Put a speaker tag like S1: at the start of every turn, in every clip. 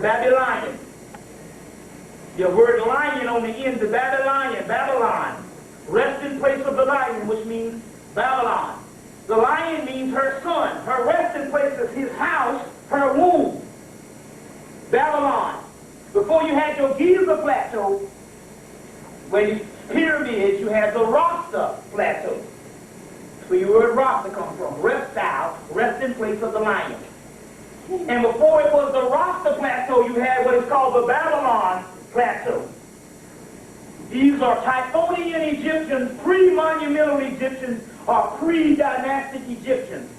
S1: Babylonian. The word lion on the end, the Babylonian, Babylon. Resting place of the lion, which means Babylon. The lion means her son. Her resting place is his house, her womb. Babylon. Before you had your Giza plateau, where you pyramids, you had the Rasta plateau. That's where your word Rasta comes from. Reptile, resting place of the lion. And before it was the Rasta plateau, you had what is called the Babylon plateau. These are Typhonian Egyptians, pre-monumental Egyptians, or pre-dynastic Egyptians.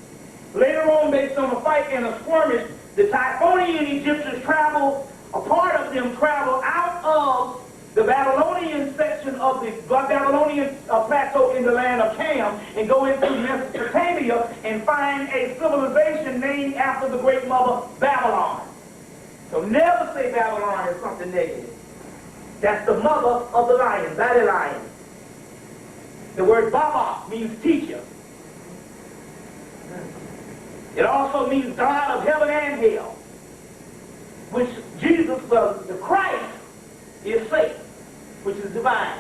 S1: Later on, based on a fight and a skirmish, the Typhonian Egyptians travel, a part of them travel out of the Babylonian section of the Babylonian plateau in the land of Cam and go into Mesopotamia and find a civilization named after the great mother Babylon. So never say Babylon is something negative. That's the mother of the lion, Babylon. The word Baba means teacher. It also means God of heaven and hell, which Jesus, the Christ, is Satan, which is divine.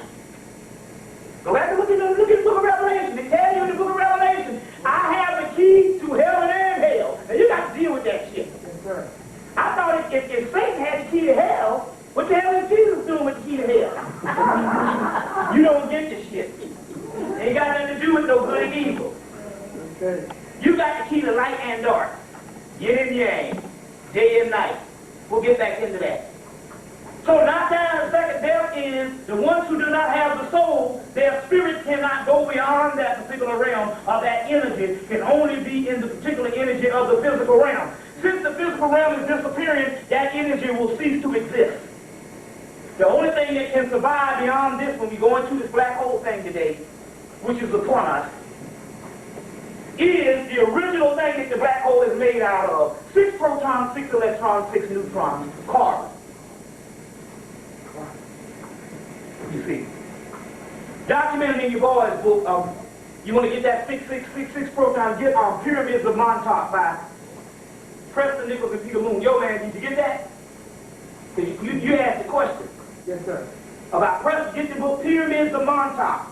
S1: Go back and look at the book of Revelation. They tell you in the book of Revelation, I have the key to heaven and hell. Now you got to deal with that shit. Yes, I thought if Satan had the key to hell, what the hell is Jesus doing with the key to hell? You don't get this shit. It ain't got nothing to do with no good and evil. Okay. You got the key to light and dark. Yin and yang. Day and night. We'll get back into that. So not down the second death is the ones who do not have the soul, their spirit cannot go beyond that particular realm of that energy. Can only be in the particular energy of the physical realm. Since the physical realm is disappearing, that energy will cease to exist. The only thing that can survive beyond this when we go into this black hole thing today, which is upon us, is the original thing that the black hole is made out of. 6 protons, 6 electrons, 6 neutrons, carbon. You see. Documented in your boys' book, you want to get that 6 protons, get Pyramids of Montauk by Preston Nichols and Peter Moon. Yo, man, did you get that? You asked the question. Yes, sir. About Preston, get the book Pyramids of Montauk.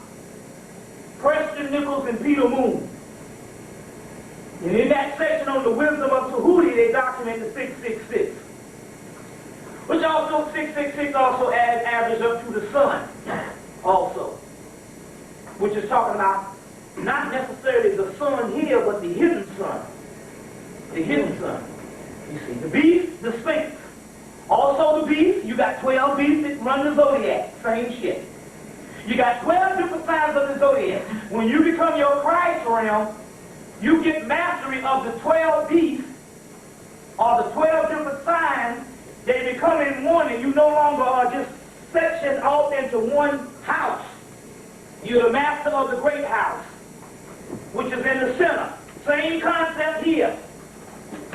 S1: Preston Nichols and Peter Moon. And in that section on the wisdom of Tahuti, they document the 666. Which also, 666 also adds average up to the sun also. Which is talking about not necessarily the sun here, but the hidden sun. The hidden sun. You see, the beast, the sphinx. Also the beast, you got 12 beasts that run the zodiac. Same shit. You got 12 different signs of the zodiac. When you become your Christ realm, you get mastery of the 12 beasts, or the 12 different signs. They become in one, and you no longer are just sectioned off into one house. You're the master of the great house, which is in the center. Same concept here.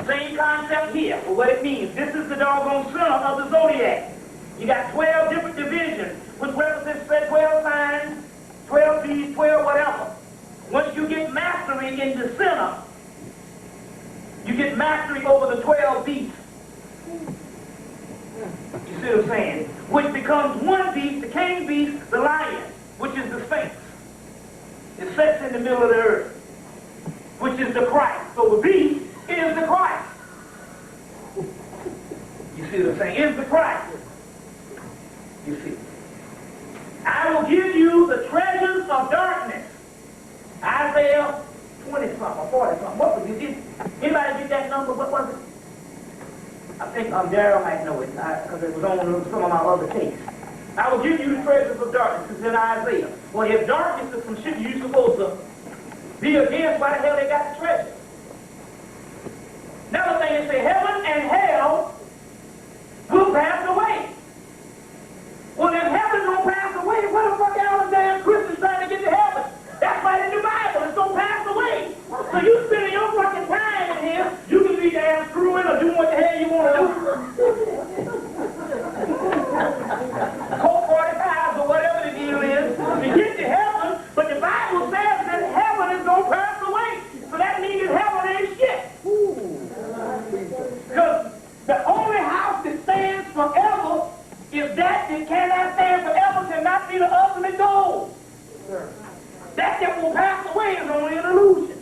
S1: Same concept here for what it means. This is the doggone center of the zodiac. You got 12 different divisions, which represents 12 signs, 12 beasts, 12 whatever. Once you get mastery in the center, you get mastery over the 12 beasts. You see what I'm saying? Which becomes one beast, the king beast, the lion, which is the sphinx. It sits in the middle of the earth, which is the Christ. So the beast is the Christ. You see what I'm saying? Is the Christ. You see. I will give you the treasures of darkness. Isaiah 20-something or 40-something. What was it? Anybody get that number? What was it? I think Daryl might know it, because it was on some of my other tapes. I will give you the treasures of darkness. It's in Isaiah. Well, if darkness is some shit you're supposed to be against, why the hell they got the treasure? Another thing, they say heaven and hell will pass away. Well, if heaven don't pass away, what the fuck all the damn Christians trying to get to heaven? That's right in the Bible. It's going to pass away. So you spending your fucking time in here, you can be damn screwing or doing what the hell you want to do. Colt 45 or whatever the deal is to get to heaven, but the Bible says that heaven is going to pass away. So that means heaven ain't shit. Because that cannot stand forever cannot be the ultimate goal. That will pass away is only an illusion.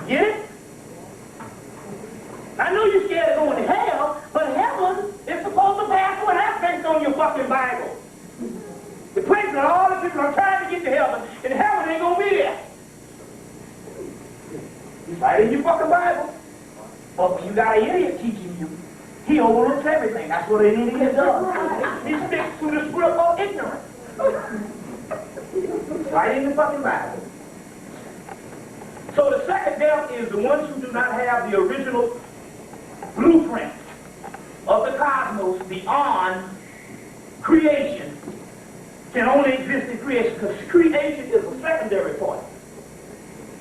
S1: Get it? I know you're scared of going to hell, but heaven is supposed to pass away. That's based on your fucking Bible. The place that all the people are trying to get to heaven, and heaven ain't gonna be there. It's right in your fucking Bible. But when you got an idiot teaching you, he overlooks everything. That's what an idiot does. He sticks to the script of ignorance. Right in the fucking Bible. So the second death is the ones who do not have the original blueprint of the cosmos beyond creation can only exist in creation, because creation is a secondary point.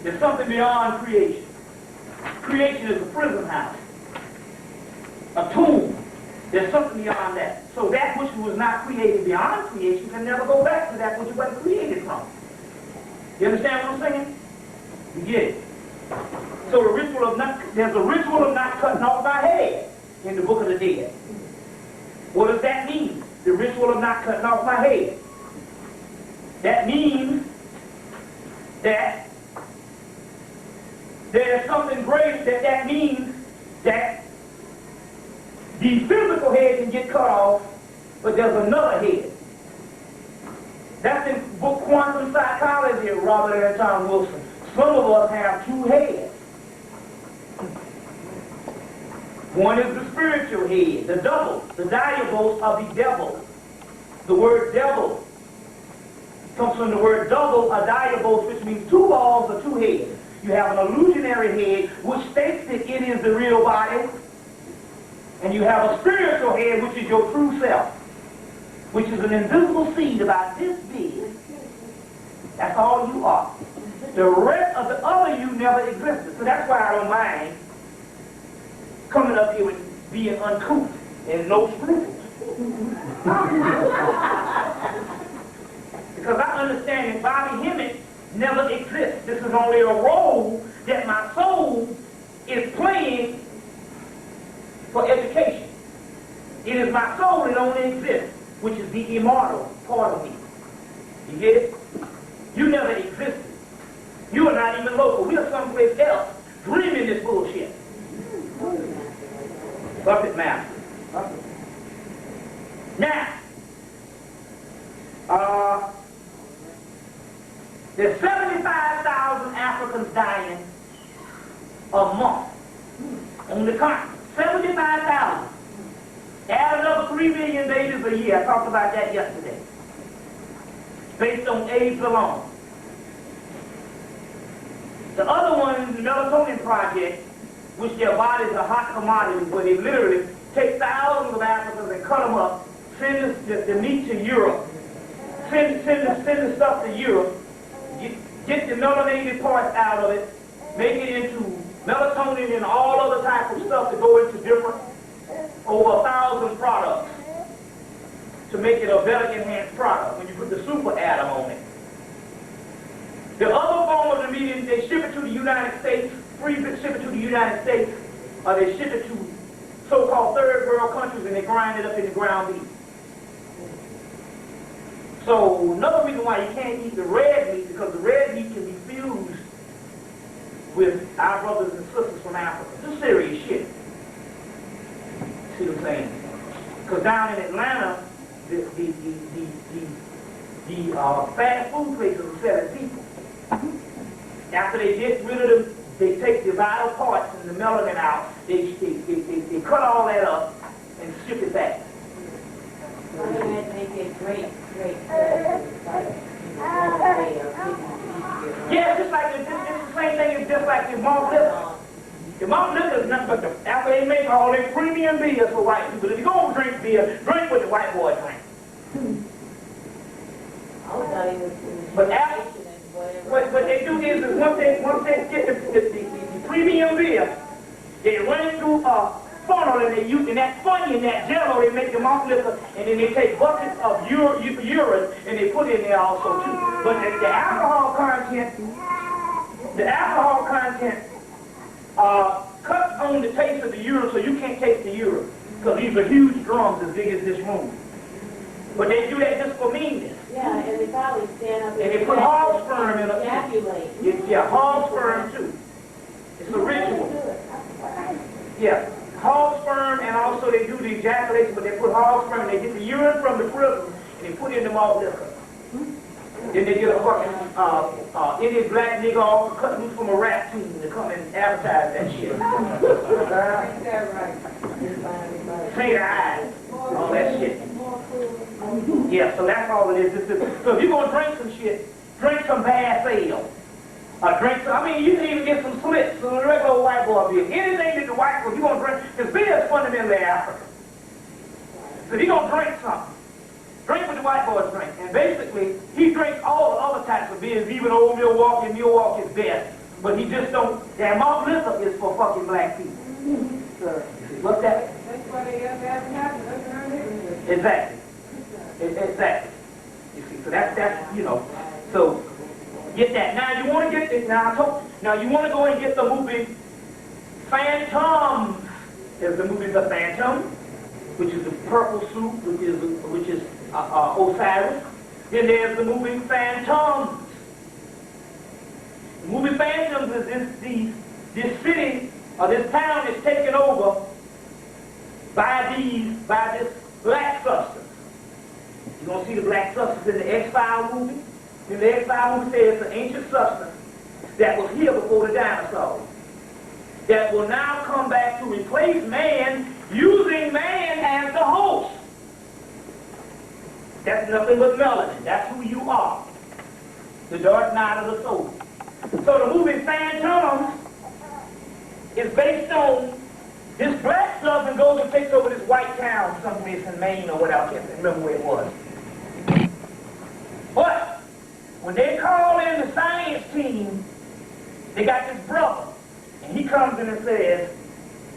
S1: There's something beyond creation. Creation is a prison house, a tomb. There's something beyond that. So that which was not created beyond creation can never go back to that which it was created from. You understand what I'm saying? You get it? So there's a ritual of not cutting off my head in the Book of the Dead. What does that mean? The ritual of not cutting off my head. That means that there's something great that means that the physical head can get cut off, but there's another head. That's in book Quantum Psychology of Robert Anton Wilson. Some of us have two heads. One is the spiritual head, the double, the diabos of the devil. The word devil comes from the word double, a diabos, which means two balls or two heads. You have an illusionary head, which states that it is the real body, and you have a spiritual head, which is your true self, which is an invisible seed about this big. That's all you are. The rest of the other you never existed. So that's why I don't mind coming up here with being uncouth and no scruples. Because I understand that Bobby Hemmitt never exists. This is only a role that my soul is playing for education. It is my soul that only exists, which is the immortal part of me. You get it? You never existed. You are not even local. We are someplace else dreaming this bullshit. Bucket master. Now, there's 75,000 Africans dying a month on the continent. 75,000. Add another 3 million babies a year. I talked about that yesterday. Based on AIDS alone. The other one is the Melatonin Project, which their bodies are hot commodities, where they literally take thousands of Africans and cut them up, send the meat to Europe, send the stuff to Europe, get the melanated parts out of it, make it into melatonin and all other types of stuff to go into different, over 1,000 products to make it a better enhanced product when you put the super atom on it. The other form of the medium, they ship it to the United States, free ship it to the United States, or they ship it to so-called third world countries and they grind it up in the ground beef. So another reason why you can't eat the red meat, because the red meat can be fused with our brothers and sisters from Africa. This is serious shit. See what I'm saying? Because down in Atlanta, the fast food places are selling people. After they get rid of them, they take the vital parts and the melanin out. They cut all that up and ship it back. Yeah, just like it's the same thing. It's just like the malt liquor. The malt liquor is nothing but after they make all their premium beers for white people. If you go and drink beer, drink what the white boy drink. But after, what they do is once they get the premium beer, they run it through a funnel and they use in that funny in that jello they make the malt liquor, and then they take buckets of urine and they put it in there also too. But the alcohol content cuts on the taste of the urine, so you can't taste the urine. Because these are huge drums as big as this room. But they do that just for meanness.
S2: Yeah, and they probably stand up
S1: And they put hog sperm in
S2: ejaculate.
S1: Yeah, hog sperm too. It's a ritual. Yeah, hog sperm, and also they do the ejaculation, but they put hog sperm, they get the urine from the prison, and they put it in the malt liquor. Then they get a fucking Indian black nigga all cut loose from a rap team to come and advertise that shit. Clean eyes, all that shit. Yeah, so that's all it is. So if you're going to drink some shit, drink some bad ale. You can even get some slits, some regular white boy beer. Anything that the white boy, you're going to drink, because beer is fundamentally African. So if you're going to drink something, drink what the white boys drink. And basically, he drinks all the other types of beers, even old Milwaukee's best. But he just don't, that malt liquor is for fucking black people. What's that?
S3: That's why they have to have
S1: Exactly. Exactly. You see, so that's so get that. Now you want to get this. Now you want to go and get the movie Phantoms. There's the movie The Phantom, which is the purple suit, which is Osiris. Then there's the movie Phantoms. The movie Phantoms is this city or this town is taken over by this black substance. You're going to see the black substance in the X-Files movie. In the X-Files movie says it's an ancient substance that was here before the dinosaurs, that will now come back to replace man, using man as the host. That's nothing but melanin. That's who you are. The dark night of the soul. So the movie Phantoms is based on this black stuff and goes and takes over this white town somewhere in Maine or whatever. I can't remember where it was. But when they call in the science team, they got this brother. And he comes in and says,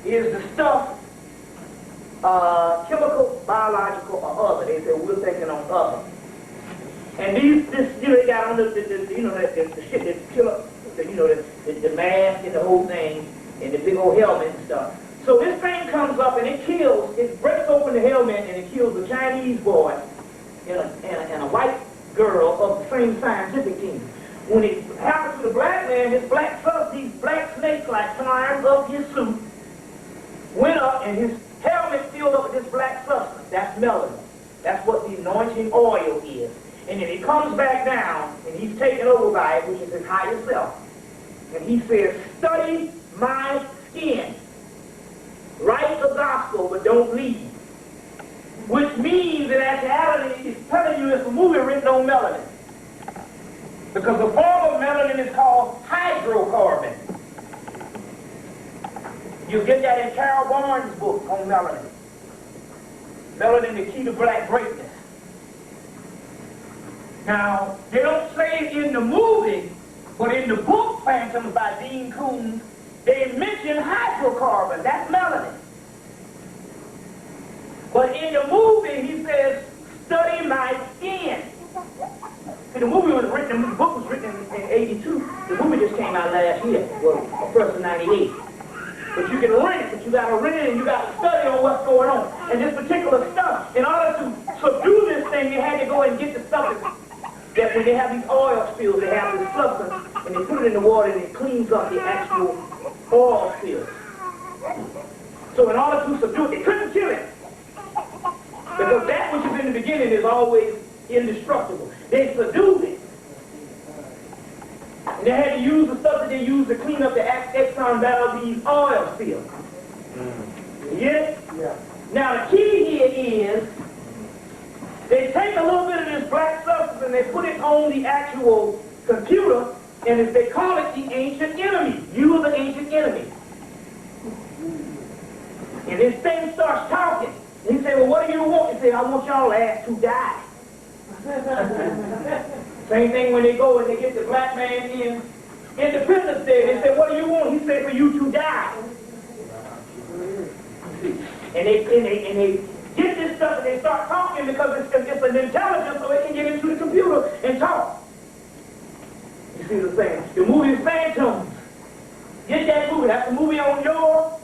S1: is the stuff chemical, biological, or other? They said, we're thinking on other. And they got on the shit that kill up, the mask and the whole thing, and the big old helmet and stuff. So this thing comes up and it breaks open the helmet and it kills a Chinese boy and a white girl of the same scientific team. When it happens to the black man, these black snake-like climbs up his suit, went up, and his helmet filled up with this black substance. That's melanin. That's what the anointing oil is. And then he comes back down, and he's taken over by it, which is his higher self. And he says, study my skin. Write the gospel, but don't leave. Which means that actuality is telling you it's a movie written on melanin. Because the form of melanin is called hydrocarbon. You get that in Carol Barnes' book on melanin. Melanin, the key to black greatness. Now, they don't say it in the movie, but in the book Phantoms by Dean Koontz, they mention hydrocarbon. That's melanin. But in the movie, he says, study my skin. See, the movie was written, the book was written in 82. The movie just came out last year, well, first of 98. But you can rent it, but you got to rent it and you got to study on what's going on. And this particular stuff, in order to subdue this thing, you had to go and get the stuff that when they have these oil spills, they have this substance, and they put it in the water and it cleans up the actual oil spills. So in order to subdue it, they couldn't kill it. Because that which is in the beginning is always indestructible. They subdued it. And they had to use the stuff that they used to clean up the Exxon Valdez oil spill. You get it? Yeah. Now the key here is they take a little bit of this black substance and they put it on the actual computer, and they call it the ancient enemy. You are the ancient enemy. And this thing starts talking. And he said, well, what do you want? He said, I want y'all ass to die. Same thing when they go and they get the black man in Independence Day. They said, what do you want? He said, for you to die. And they get this stuff and they start talking because it's an intelligence so it can get into the computer and talk. You see the thing? The movie is Phantoms. Get that movie. That's a movie on your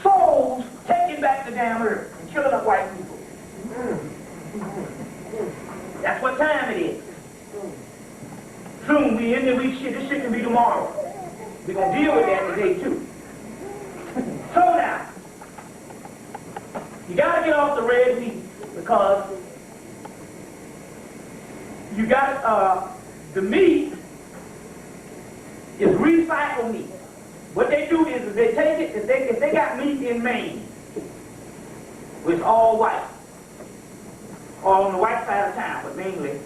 S1: souls taking back the damn earth and killing up white people. That's what time it is. Soon we end the week shit. This shit can be tomorrow. We're going to deal with that today too. So now, you got to get off the red meat because you got the meat is recycled meat. What they do is they take it, if they got meat in Maine, which is all white, or on the white side of town, but mainly,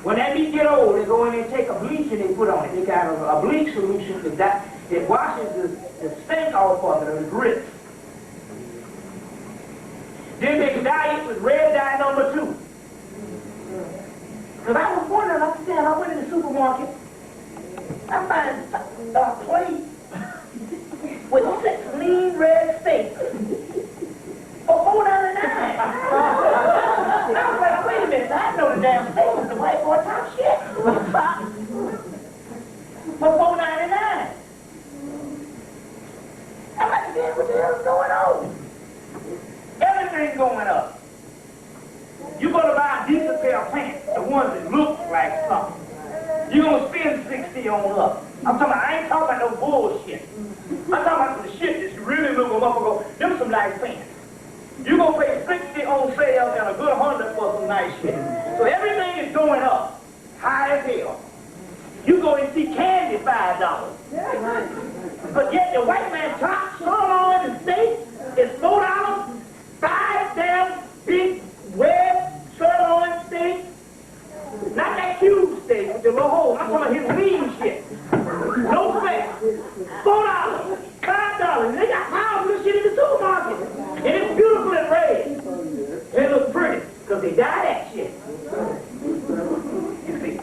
S1: when that meat get old, they go in and take a bleach and they put on it. They got a bleach solution that washes the stink off of it, or the grits. Then they dye it with red dye number 2. Because I was wondering, I went in the supermarket, I find a plate with 6 lean red steaks for $4.99. I was like, wait a minute, I know the damn steak was the white boy top shit. For $4.99. I'm like, man, what the hell's going on? Everything's going up. You're going to buy a decent pair of pants, the ones that look like something. You're going to spend 60 on up. I'm talking about, I ain't talking about no bullshit. I'm talking about some shit that you really look them up and go, them some nice pants. You're going to pay 60 on sale and a good 100 for some nice shit. So everything is going up, high as hell. You go and see candy $5. But yet the white man top sirloin and steak is $4. 5 damn big red sirloin steak. Not that cube steak with the little hole. I'm talking about his lean shit. No fat. $4. $5. They got piles of this shit in the supermarket. And it's beautiful and red. And it looks pretty. Because they dye that shit. You see?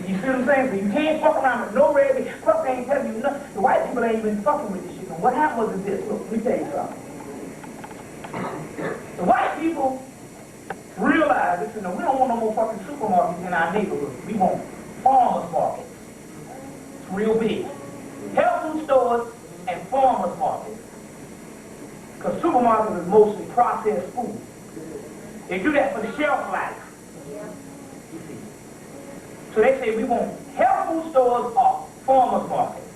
S1: You see what I'm saying? So you can't fuck around with no red meat. Fuck, they ain't telling you nothing. The white people ain't even fucking with this shit. And what happened was this. Look, let me tell you something. The white people realize this, we don't want no more fucking supermarkets in our neighborhood. We want farmers markets. It's real big. Health food stores and farmers markets. Because supermarkets is mostly processed food. They do that for the shelf life. You see. So they say we want health food stores or farmers markets.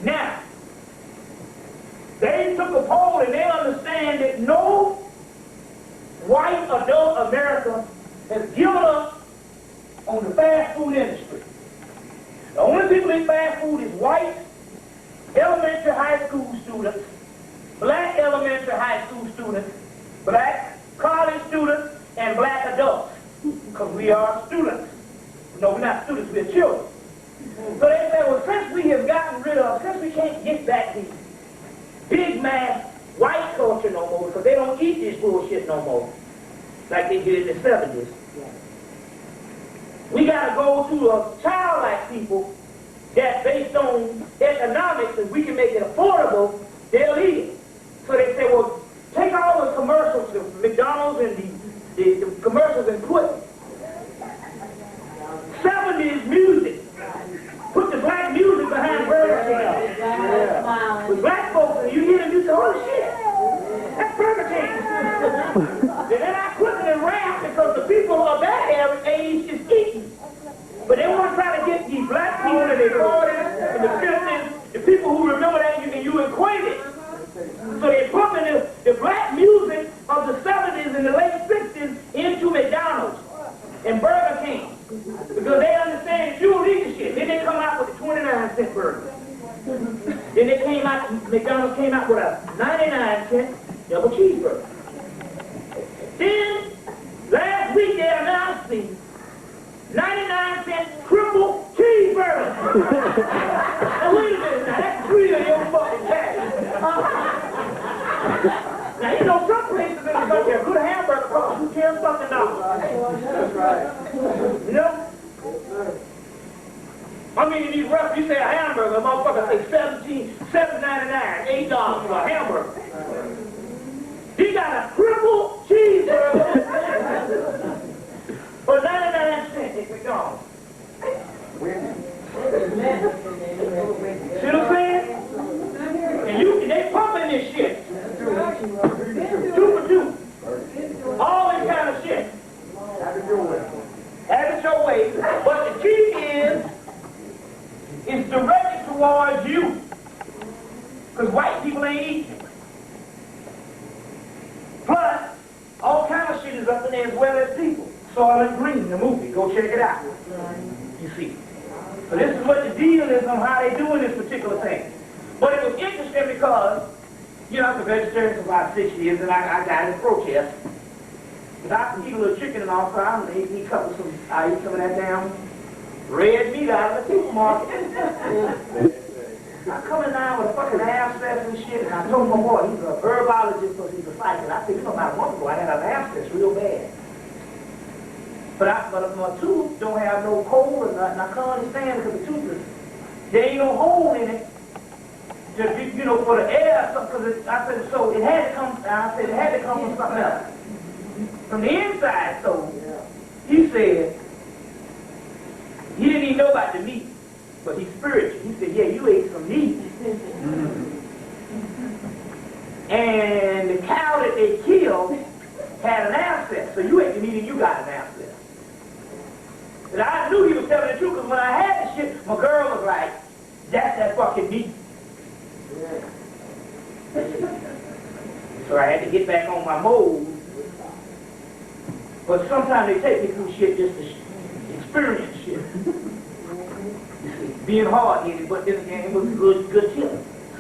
S1: Now, they took a poll and they understand that no white adult America has given up on the fast food industry. The only people in fast food is white elementary high school students, black elementary high school students, black college students, and black adults. Because we are students. No, we're not students, we're children. So they say, well, since we have gotten rid of, since we can't get back these big mass white culture no more, because they don't eat this bullshit no more, like they did in the 70s. We got to go to a childlike people that's based on economics, and we can make it affordable, they'll eat it. So they say, well, take all the commercials, the McDonald's and the commercials, and put 70s music. Put the black music behind Burger King. Yeah. With black folks, and you hear them, you say, oh shit, that's Burger King. Then I put it in rap because the people of that age is eating. But they want to try to get these black people in their 40s and the 50s, the people who remember that, and you equate it. So they put the black music of the 70s and the late 60s into McDonald's and Burger King. Because they understand that you don't eat the shit. Then they come out with a 29-cent burger. Then they came out, McDonald's came out with a 99-cent double cheeseburger. Then, last week they announced the 99-cent triple cheeseburger. Now wait a minute, now that's 3 of your fucking cash. Now you know some places in the country, a good hamburger costs $10 something. That's right. You know? I mean, in these restaurants, you say a hamburger, a motherfucker say $7.99, $8 for a hamburger. He got a triple cheeseburger for 99 cents at McDonald's. See what I'm saying? And they 2 for 2. All this kind of shit. Have it your way. Have it your way. But the key is, it's directed towards you. Because white people ain't eating. Plus, all kind of shit is up in there as well as people. Soylent Green, the movie. Go check it out. You see. So this is what the deal is on how they doing this particular thing. But it was interesting because, you know, I was a vegetarian for about 6 years, and I got in protest. But I can eat a little chicken and all, so I eat some of that damn red meat out of the supermarket. I come in now with a fucking abscess and shit, and I told my boy, he's a herbologist, because he's a psychic. I said, you know, about a month ago, I had an abscess real bad. But my tooth don't have no hole or nothing. I can't understand because the tooth is, there ain't no hole in it. Just, you know, for the air, because I said, so it had to come, I said, it had to come from something else. From the inside, so he said, he didn't even know about the meat, but he's spiritual. He said, yeah, you ate some meat. And the cow that they killed had an abscess, so you ate the meat and you got an abscess. And I knew he was telling the truth, because when I had the shit, my girl was like, that's that fucking meat. So I had to get back on my mode. But sometimes they take me through shit just to experience shit. You see, being hard-headed, but then again, it was a good tip.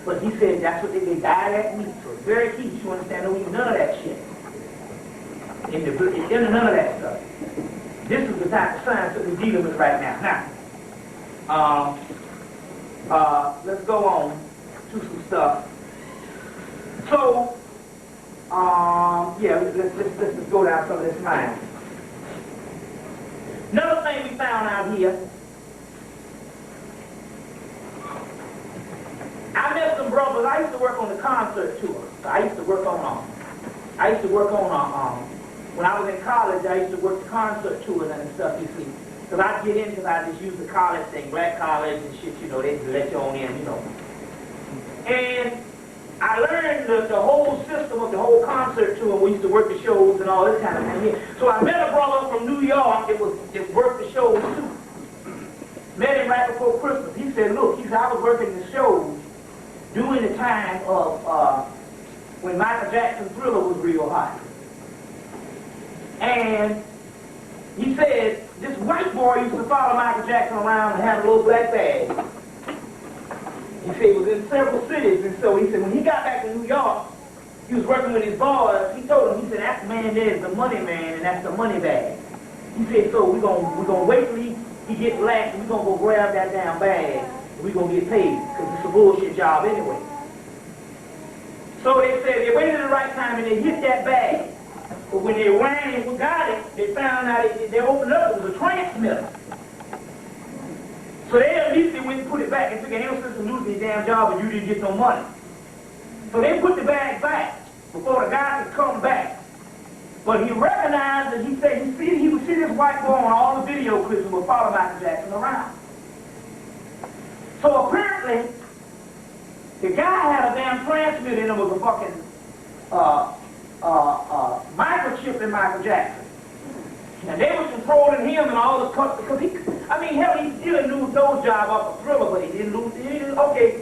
S1: But he said that's what they died at meat. So it's very key to understand don't eat none of that shit. None of that stuff. This is the type of science that we're dealing with right now. Now, let's go on to some stuff. So, yeah, let's just go down some of this line. Another thing we found out here, I met some brothers. I used to work on the concert tour. So I used to work on when I was in college, I used to work the concert tours and stuff, you see. Because I'd get in because I just use the college thing, black college and shit, you know, they just let you on in, you know. And I learned the whole system of the whole concert tour, and we used to work the shows and all this kind of thing. So I met a brother from New York that worked the shows too. Met him right before Christmas. He said, look, he said, I was working the shows during the time of when Michael Jackson's Thriller was real hot. And he said, this white boy used to follow Michael Jackson around and have a little black bag. He said he was in several cities, and so he said when he got back to New York, he was working with his boys. He told him, he said, that man there is the money man, and that's the money bag. He said, so we're gonna wait till he gets black, and we're gonna go grab that damn bag, and we're gonna get paid, because it's a bullshit job anyway. So they said they waited at the right time, and they hit that bag. But when they ran and got it, they found out they opened up, it was a transmitter. So they at least went and put it back and took an answer to losing your damn job and you didn't get no money. So they put the bag back before the guy could come back. But he recognized that he said he would see this white boy on all the video clips and would follow Michael Jackson around. So apparently, the guy had a damn transmitter in him with a fucking microchip in Michael Jackson. And they were controlling him and all the customers, because hell, he still lose those jobs off a Thriller, but he didn't lose, okay,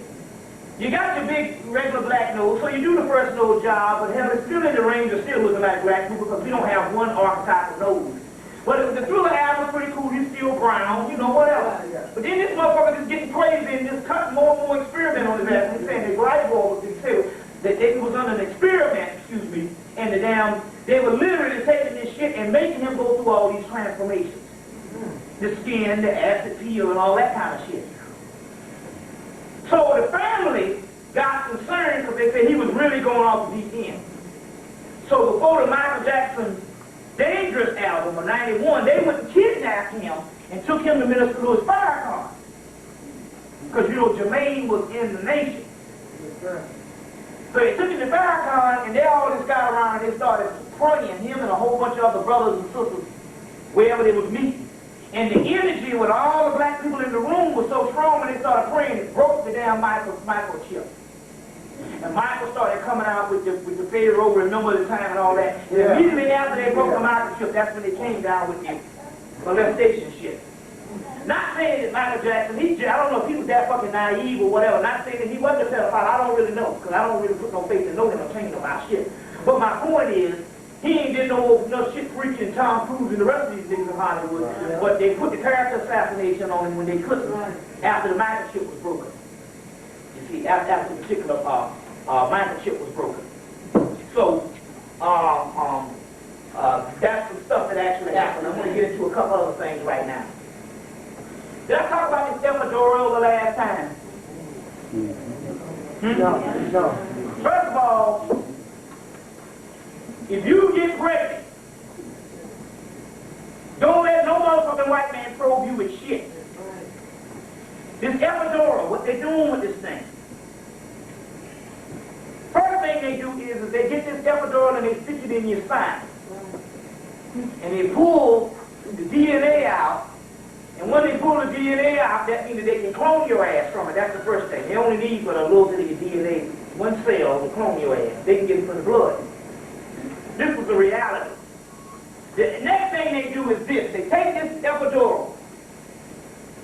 S1: you got your big regular black nose, so you do the first nose job, but hell, it's still in the range of still looking like black people, because we don't have one archetype of nose. But the Thriller album was pretty cool, he's still brown, you know, whatever. But then this motherfucker is getting crazy and just cutting more and more experiment on his ass, and he's saying the white boy was that they was under an experiment, and the damn, they were literally taking this shit and making him go through all these transformations. The skin, the acid peel, and all that kind of shit. So the family got concerned because they said he was really going off the deep end. So before the Michael Jackson Dangerous album of 91, they went and kidnapped him and took him to Minister Louis Farrakhan. Because, you know, Jermaine was in the nation. So they took him to Farrakhan, and they all just got around and they started praying, him and a whole bunch of other brothers and sisters, wherever they was meeting. And the energy with all the black people in the room was so strong when they started praying, it broke the damn microchip. And Michael started coming out with the Pharaoh, remember the time and all that. And immediately after they broke the microchip, that's when they came down with the molestation shit. Not saying that Michael Jackson, I don't know if he was that fucking naive or whatever. Not saying that he wasn't a pedophile. I don't really know, because I don't really put no faith in knowing or changing about shit. But my point is, he ain't did no shit freaking Tom Cruise and the rest of these niggas in Hollywood. Yeah. But they put the character assassination on him when they couldn't, after the microchip was broken. You see, after the particular microchip was broken. So, that's some stuff that actually happened. I'm going to get into a couple other things right now. Did I talk about this epidural the last time?
S4: No.
S1: First of all, if you get pregnant, don't let no motherfucking white man probe you with shit. This epidural, what they're doing with this thing. First thing they do is they get this epidural and they stick it in your spine. And they pull the DNA out. And when they pull the DNA out, that means that they can clone your ass from it. That's the first thing. They only need but a little bit of your DNA, one cell, to clone your ass. They can get it from the blood. This was the reality. The next thing they do is this. They take this epidural.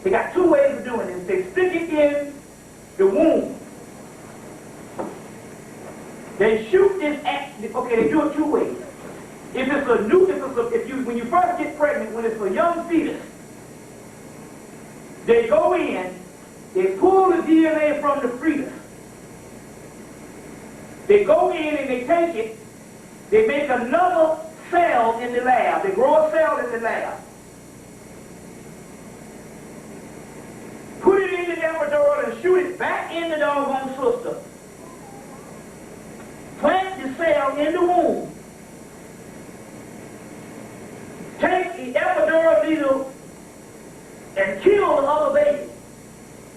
S1: They got two ways of doing this. They stick it in the womb. They shoot this okay, they do it two ways. If it's a new, when you first get pregnant, when it's a young fetus, they go in, they pull the DNA from the fetus. They go in and they take it, they make another cell in the lab. They grow a cell in the lab. Put it in the epidural and shoot it back in the doggone system. Plant the cell in the womb. Take the epidural needle and kill the other baby,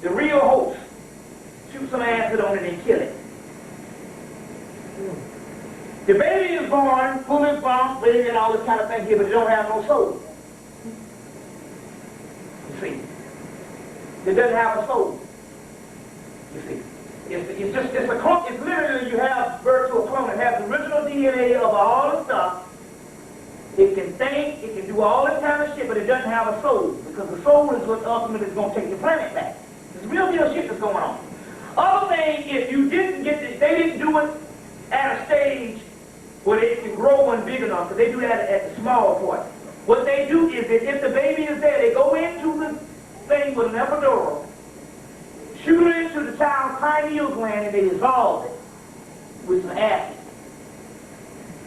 S1: the real host. Shoot some acid on it and kill it. The baby is born, full of bump, baby, and all this kind of thing here, but it don't have no soul. You see, it doesn't have a soul. You see, it's literally you have birth to a clone. It has the original DNA of all the stuff. It can think, it can do all this kind of shit, but it doesn't have a soul, because the soul is what ultimately is going to take the planet back. There's real deal shit that's going on. Other thing, if you didn't get this, they didn't do it at a stage where they can grow one big enough, because they do that at the small part. What they do is that if the baby is there, they go into the thing with an epidural, shoot it into the child's pineal gland, and they dissolve it with some acid.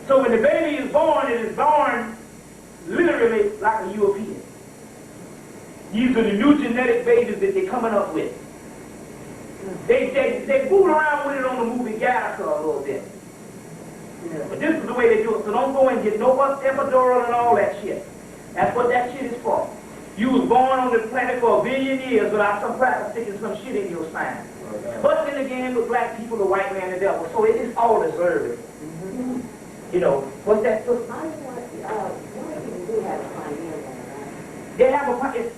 S1: So when the baby is born, it is born literally like a European. These are the new genetic babies that they're coming up with. They fool around with it on the movie Gattaca a little bit. Yeah. But this is the way they do it. So don't go and get no epidural and all that shit. That's what that shit is for. You was born on this planet for 1 billion years without some cracker sticking some shit in your spine. But then again, with black people, the white man, the devil. So it is all deserved. You know, what's that?
S2: White people do have a pineal gland, right?
S1: They have a pineal.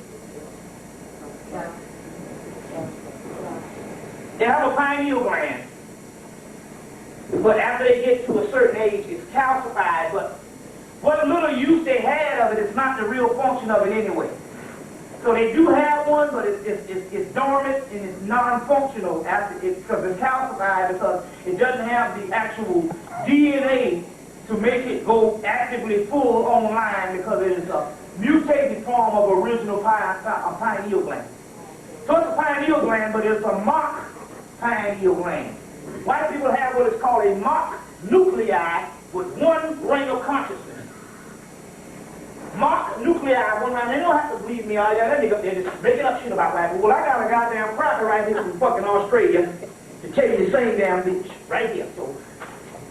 S1: They have a pineal gland. But after they get to a certain age, it's calcified. But what little use they had of it is not the real function of it anyway. So they do have one, but it's dormant and it's non-functional because it's calcified, because it doesn't have the actual DNA to make it go actively full online, because it is a mutated form of original pineal gland. So it's a pineal gland, but it's a mock pineal gland. White people have what is called a mock nuclei with one ring of consciousness. Mock nuclei, one ring. They don't have to believe me, all y'all. That nigga up there just making up shit about white people. Well, I got a goddamn cracker right here from fucking Australia to tell you the same damn bitch right here. So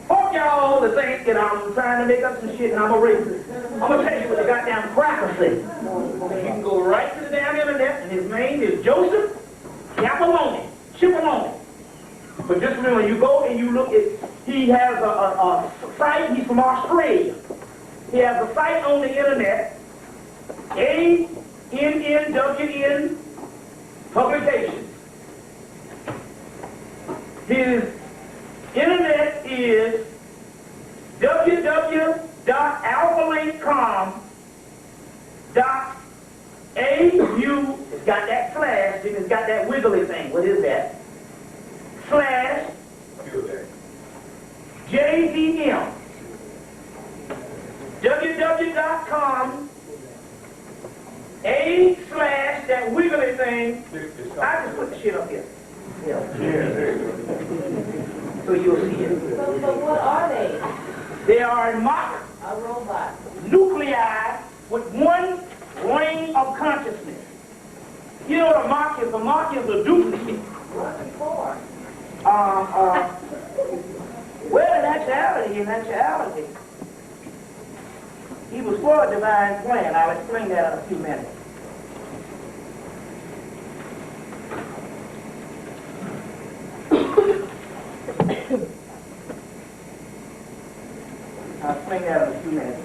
S1: fuck y'all to think that I'm trying to make up some shit and I'm a racist. I'm gonna tell you what the goddamn cracker says. You can go right to the damn internet, and his name is Joseph Cipollone. But just remember, you go and you look at, he has a site, he's from Australia. He has a site on the internet, ANNWN Publications. His Internet is www.alphalink.com.au. It's got that slash, and it's got that wiggly thing. What is that? Slash JDM. www.com / that wiggly thing. I just put the shit up here. Yeah. So you'll see it.
S2: So what are they?
S1: They are mock
S2: A robot.
S1: nuclei with one ring of consciousness. You know what a mock is? A mock is a duplicate.
S2: What's it for?
S1: Well, in actuality, he was for a divine plan. I'll explain that in a few minutes. I'll explain that in a few minutes.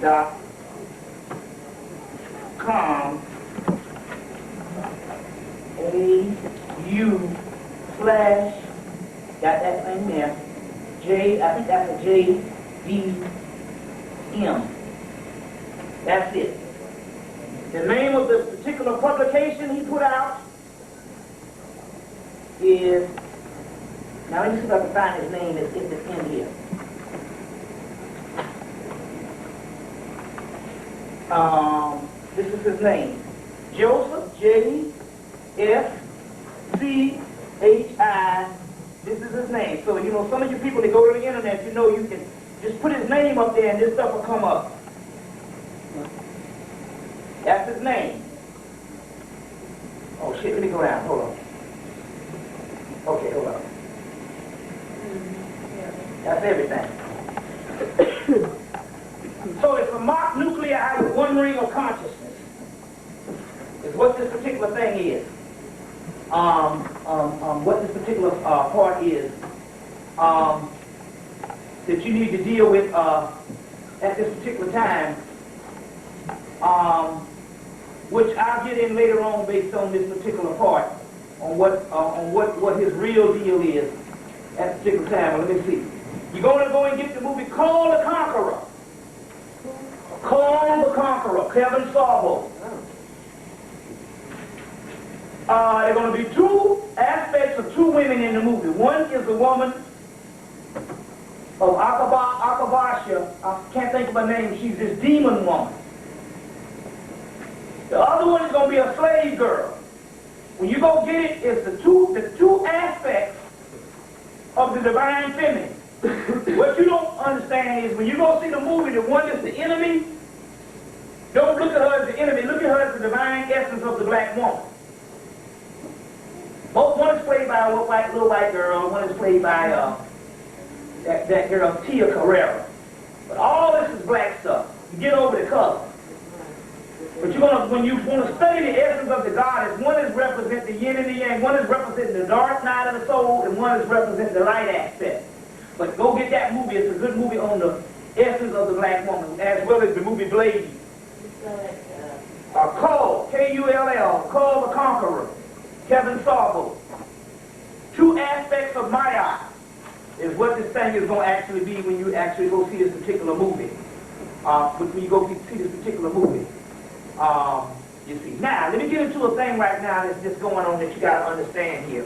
S1: .com AU / got that thing there. I think that's a JDM. That's it. The name of this particular publication he put out is, now let me see if I can find his name. It's in here. This is his name. Joseph, J-F-C-H-I. This is his name. So, you know, some of you people that go to the internet, you know, you can just put his name up there and this stuff will come up. That's his name. Oh, shit, let me go down. Hold on. Okay, hold on. That's everything. So it's a mock nuclei with one ring of consciousness. Is what this particular thing is. What this particular part is that you need to deal with at this particular time, which I'll get in later on based on this particular part on what his real deal is at this particular time. Let me see. You're going to go and get the movie Call the Conqueror. Call the Conqueror, Kevin Sorbo. There are going to be two aspects of two women in the movie. One is the woman of Akabasha. I can't think of her name. She's this demon woman. The other one is going to be a slave girl. When you go get it, it's the two aspects of the divine feminine. What you don't understand is when you go see the movie, the one that's the enemy, don't look at her as the enemy. Look at her as the divine essence of the black woman. One is played by a little white girl, one is played by that girl Tia Carrera. But all this is black stuff. You get over the color. But when you want to study the essence of the goddess, one is represent the yin and the yang, one is representing the dark side of the soul, and one is representing the light aspect. But go get that movie. It's a good movie on the essence of the black woman, as well as the movie Blade. Call, K-U-L-L, Call the Conqueror, Kevin Sorbo. Two aspects of Maya is what this thing is going to actually be when you actually go see this particular movie. When you go see this particular movie. You see. Now, let me get into a thing right now that's just going on that you got to understand here.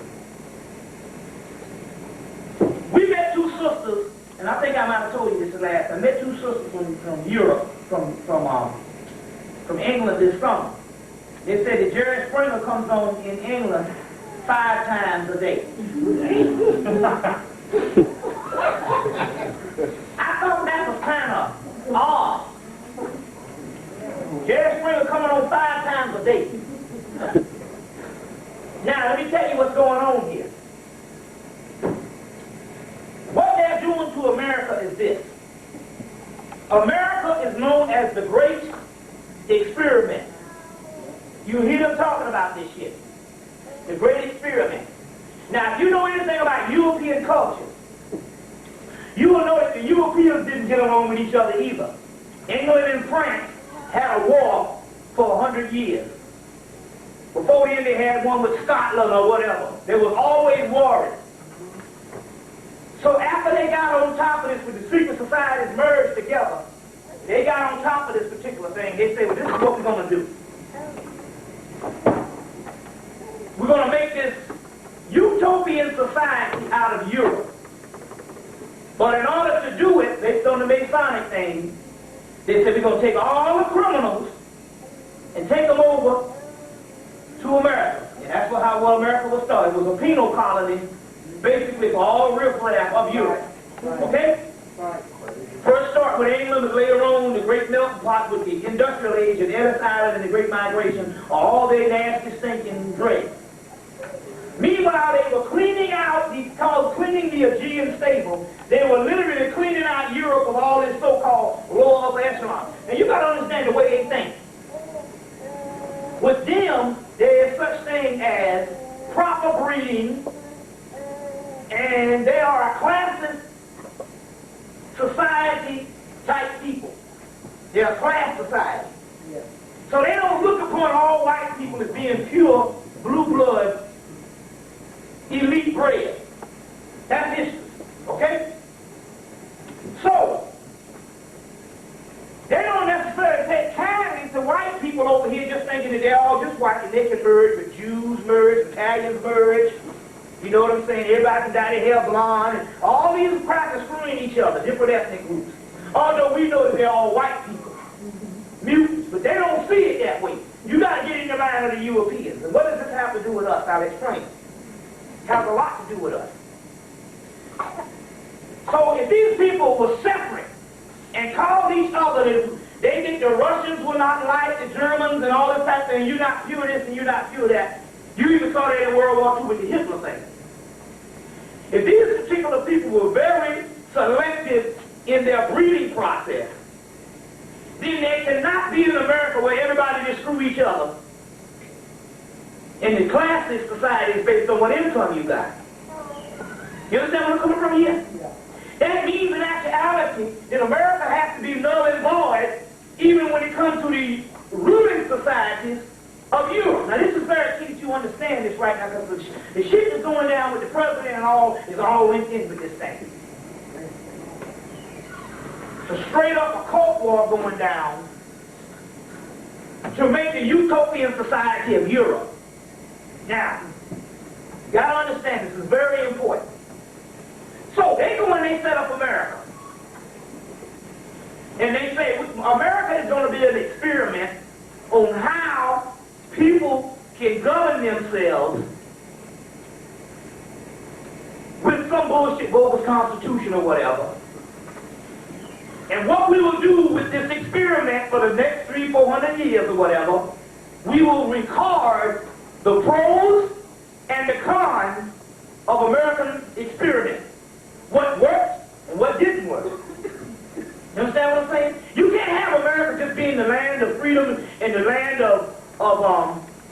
S1: We met two sisters, and I think I might have told you this last. I met two sisters from Europe, from England this summer. They said that Jerry Springer comes on in England 5 times a day. I thought that was kind of odd. Jerry Springer coming on 5 times a day. Now, let me tell you what's going on here. What they're doing to America is this. America is known as the Great Experiment. You hear them talking about this shit. The Great Experiment. Now, if you know anything about European culture, you will know that the Europeans didn't get along with each other either. England and France had a war for 100 years. Before then, they had one with Scotland or whatever. There was always warring. So after they got got on top of this with the secret societies merged together. They got on top of this particular thing. They say, well, this is what we're going to do. We're going to make this utopian society out of Europe. But in order to do it, based on the Masonic thing, they said we're going to take all the criminals and take them over to America. And that's how America was started. It was a penal colony, basically for all riffraff of Europe. Okay? First start with England, but later on the great melting pot with the industrial age and Ellis Island and the Great Migration, all their nasty stinking dregs. Meanwhile, they were cleaning out, called cleaning the Aegean stable. They were literally cleaning out Europe of all this so-called lower upper echelon. And you got to understand the way they think. With them, there is such thing as proper breeding, and they are a classist society type people. They're a class society. Yes. So they don't look upon all white people as being pure, blue blood, elite bred. That's history. Okay? So, they don't necessarily take kindly to white people over here just thinking that they're all just white and they can merge, but Jews merge, Italians merge. You know what I'm saying? Everybody can dye their hair blonde. And all these crackers screwing each other, different ethnic groups. Although we know that they're all white people. Mutants, but they don't see it that way. You got to get in the mind of the Europeans. And what does this have to do with us? I'll explain. It has a lot to do with us. So if these people were separate and called each other, they think the Russians were not like the Germans and all this type of thing, you're not pure this and you're not pure that. You even saw that in World War II with the Hitler thing. If these particular people were very selective in their breeding process, then they cannot be in America where everybody just screw each other. And the classist society is based on what income you got. You understand where I'm coming from here? Yeah. That means in actuality that America has to be null and void even when it comes to the ruling societies of Europe. Now this is very key that you understand this right now, because the shit that's going down with the president and all is all linked in with this thing. So straight up a cult war going down to make the utopian society of Europe. Now, you got to understand this is very important. So they go and they set up America. And they say America is going to be an experiment on how people can govern themselves with some bullshit bogus constitution or whatever. And what we will do with this experiment for the next 300-400 years or whatever, we will record the pros and the cons of American experiment. What worked and what didn't work. You understand what I'm saying? You can't have America just being the land of freedom and the land of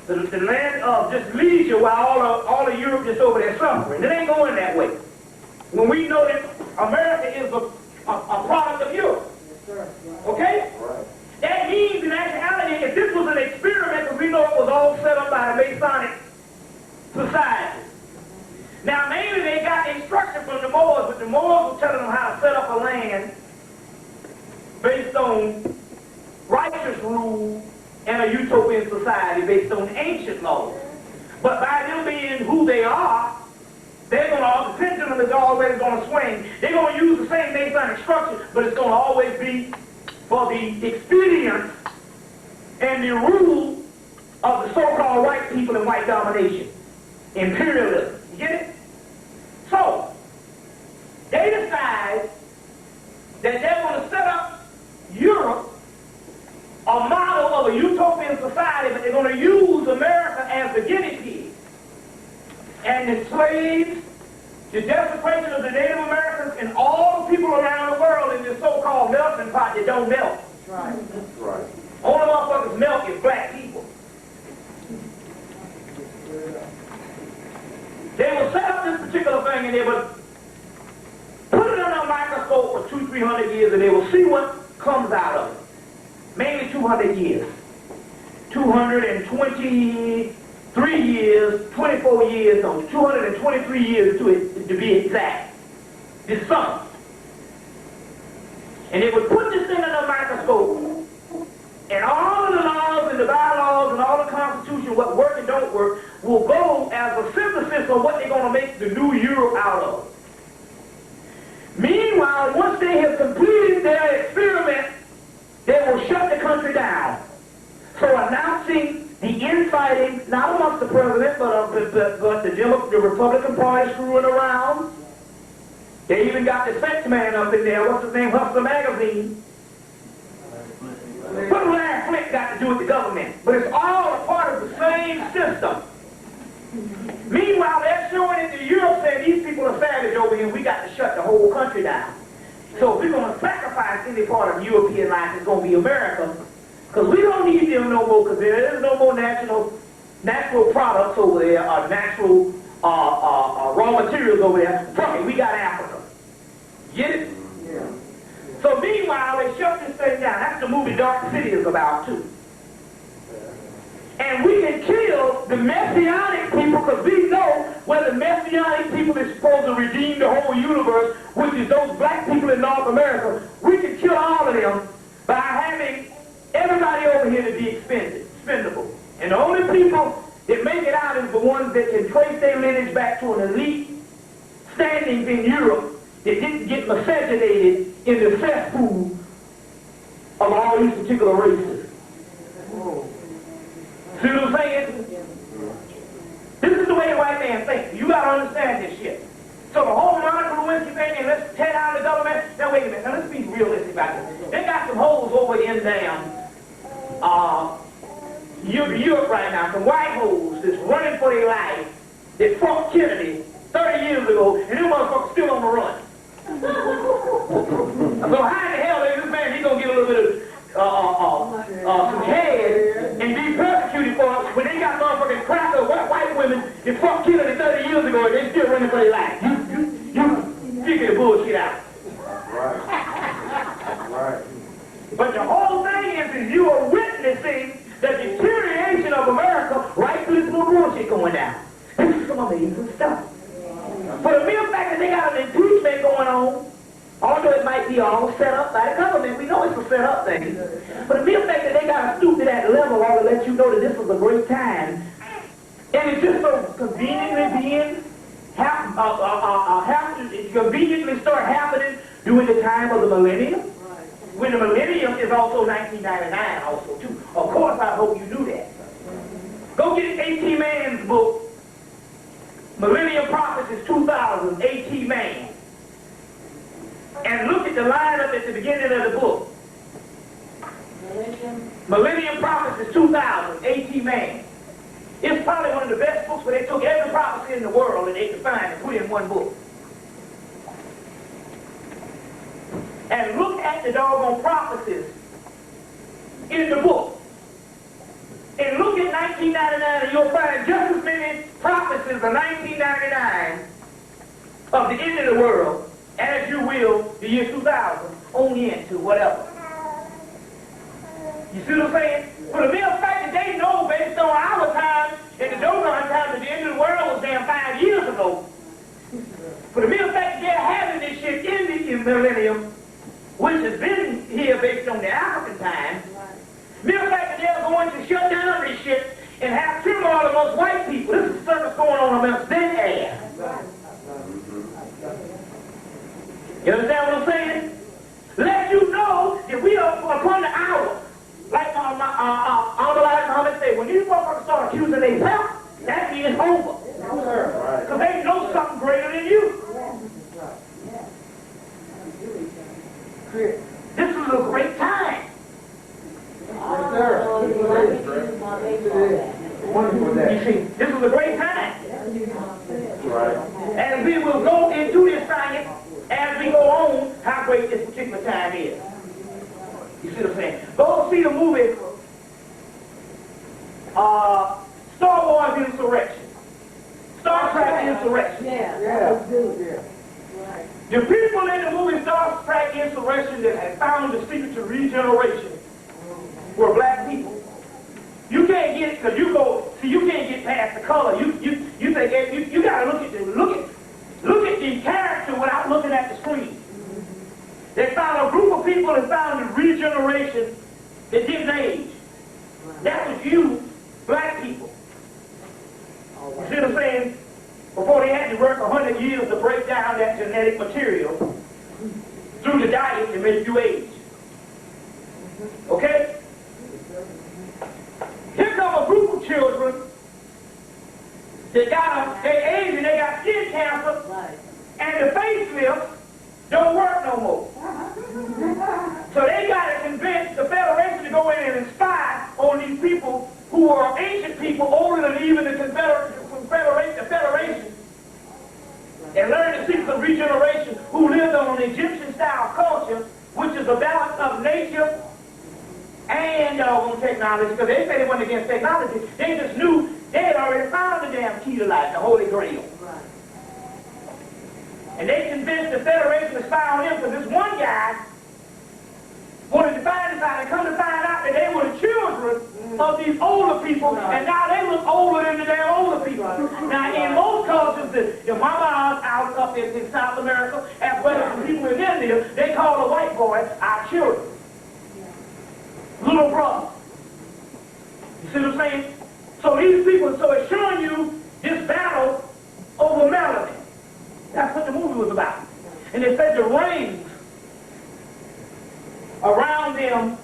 S1: the land of just leisure while all of Europe just over there suffering. It ain't going that way. When we know that America is a product of Europe. Okay? Right. That means in actuality, if this was an experiment, because we know it was all set up by the Masonic society. Now maybe they got instruction from the Moors, but the Moors were telling them how to set up a land based on righteous rule and a utopian society based on ancient laws. But by them being who they are, they're going to, the pendulum is always going to swing. They're going to use the same Masonic structure, but it's going to always be for the expedience and the rule of the so-called white people and white domination. Imperialism. You get it? So, they decide that they're going to set up Europe, a model of a utopian society, but they're going to use America as the guinea pig. And the slaves, the desecration of the Native Americans, and all the people around the world in this so-called melting pot that don't melt. That's right. That's right. Only motherfuckers melt is black people. They will set up this particular thing and they will put it under a microscope for 200-300 years and they will see what comes out of it. Mainly 200 years. 223 years, 24 years, no, 223 years to be exact. This sun. And they would put this thing under a microscope, and all of the laws and the bylaws and all the constitution, what work and don't work, will go as a synthesis of what they're going to make the new Europe out of. Meanwhile, once they have completed their experiment, they will shut the country down. So announcing the infighting, not amongst the president, but the Republican Party screwing around. They even got the sex man up in there, what's his name, Hustler Magazine. What Larry Flint got to do with the government? But it's all a part of the same system. Meanwhile, they're showing it to Europe saying these people are savage over here and we got to shut the whole country down. So if we're going to sacrifice any part of European life, it's going to be America. Because we don't need them no more, because there is no more natural products over there, or natural raw materials over there. Fuck it, we got Africa. Get it? Yeah. So meanwhile, they shut this thing down. That's the movie Dark City is about, too. And we can kill the Messianic people, because we know where the Messianic people is supposed to redeem the whole universe, which is those black people in North America. We can kill all of them by having everybody over here to be expendable. And the only people that make it out is the ones that can trace their lineage back to an elite standings in Europe that didn't get miscegenated in the cesspool of all these particular races. See what I'm saying? This is the way the white man thinks. You got to understand this shit. So the whole Monica Lewinsky thing, and let's tear down the government. Now wait a minute. Now let's be realistic about this. They got some hoes over in damn Europe right now, some white hoes that's running for their life that fought Kennedy 30 years ago, and them motherfuckers still on the run. So how in the hell is this man, he's going to get a little bit of some head and be persecuted for us when they got motherfucking cracker white women that fought Kennedy 30 years ago and they still running for their life. You figure the bullshit out. Right. But the whole thing is you are witnessing the deterioration of America right through this little bullshit going down. This is some amazing stuff. For the mere fact that they got an impeachment going on, although it might be all set up by the government, we know it's a set up thing. But the mere fact that they got to stoop to that level ought to let you know that this was a great time. And it's just so conveniently being conveniently start happening during the time of the millennium. When the millennium is also 1999 also too. Of course, I hope you knew that. Go get A.T. Mann's book, Millennium Prophecies 2000, A.T. Mann. And look at the lineup at the beginning of the book. Millennium Prophecies 2000, A.T. Mann. It's probably one of the best books where they took every prophecy in the world that they could find and put in one book. And look at the doggone prophecies in the book. And look at 1999 and you'll find just as many prophecies of 1999 of the end of the world as you will the year 2000 only into whatever. You see what I'm saying? For the mere fact that they know based on our time and the Dogon time that the end of the world was damn 5 years ago. For the mere fact that they're having this shit in the millennium, which has been here based on the African time, mere fact that they're going to shut down this shit and have turmoil amongst white people. This is stuff that's going on amongst their ass. You understand what I'm saying? Let you know that we are upon the hour. Like Muhammad say, when these motherfuckers start accusing themselves, that means it's over. Because they know something greater than you. This is a great time. You see, this is a great time. And we will go into this science as we go on how great this particular time is. You see what I'm saying? Go see the movie Star Wars Insurrection. Star Trek Insurrection.
S3: Yeah.
S1: The people in the movie Star Trek Insurrection that had found the secret to regeneration were black people. You can't get it because you can't get past the color. You think you gotta look at the character without looking at the screen. They found a group of of people that found the regeneration that didn't age. That was you, black people. You see what I'm saying? Before they had to work 100 years to break down that genetic material through the diet to make you age. Okay? Here come a group of children that got their age and they got skin cancer, and the facelift don't work no more. So they got to convince the Federation to go in and spy on these people who are ancient people older than even the Federation, and learn to seek some regeneration, who lived on an Egyptian-style culture, which is a balance of nature and technology, because they say they weren't against technology. They just knew they had already found the damn key to life, the Holy Grail. Right. And they convinced the Federation to spy on them, because this one guy wanted to find this out, and come to find out that they were the children of these older people, and now they look older than the damn older people. Now, in most cultures, the mamas out up in South America, as well as the people in India, they call the white boy our children. Little brother. You see what I'm saying? So these people, so it's showing you this battle over melanin. That's what the movie was about. And they said the rings around them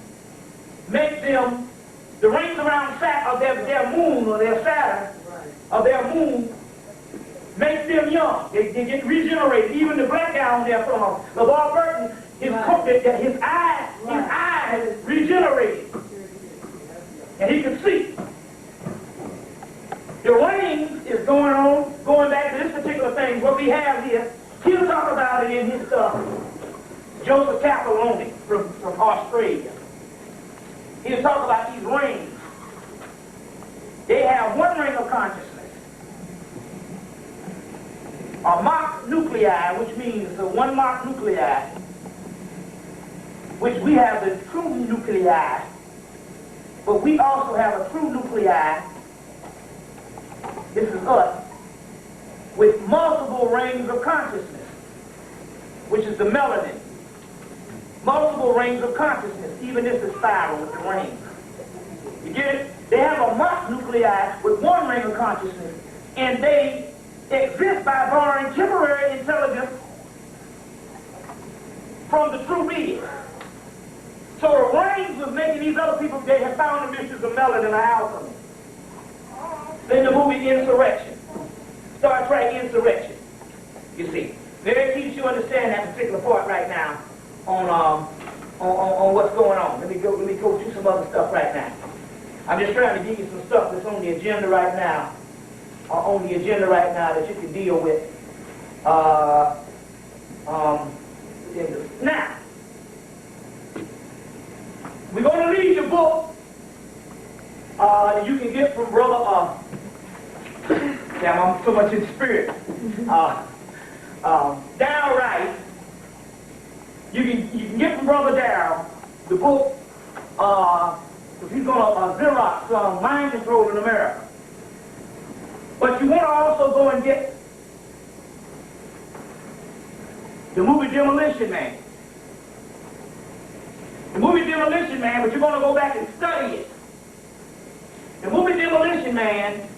S1: make them, the rings around of their moon or their Saturn, of their moon, makes them young. They get regenerated. Even the black guy on there from LeVar Burton, his eyes regenerated. And he could see. The rings is going back to this particular thing. What we have here, he'll talk about it in his stuff. Joseph Capelloni from Australia. He'll talk about these rings. They have one ring of consciousness. A Mach nuclei, which means the one Mach nuclei, which we have the true nuclei, but we also have a true nuclei. This is us, with multiple rings of consciousness, which is the melanin. Multiple rings of consciousness. Even this is spiral with the rings. You get it? They have a Mach nuclei with one ring of consciousness, and they exist by borrowing temporary intelligence from the true being. So the rings was making these other people, they have found the mysteries of melanin and alchemy. In the movie Insurrection, Star Trek Insurrection, you see. Very keeps you understand that particular part right now on what's going on. Let me go through some other stuff right now. I'm just trying to give you some stuff that's on the agenda right now, that you can deal with. Now, we're going to read the book that you can get from Brother, damn, I'm so much in spirit. Downright, you can get from Brother Darrell the book, if he's going to Xerox Mind Control in America. But you want to also go and get the movie Demolition Man. The movie Demolition Man, but you're going to go back and study it. The movie Demolition Man,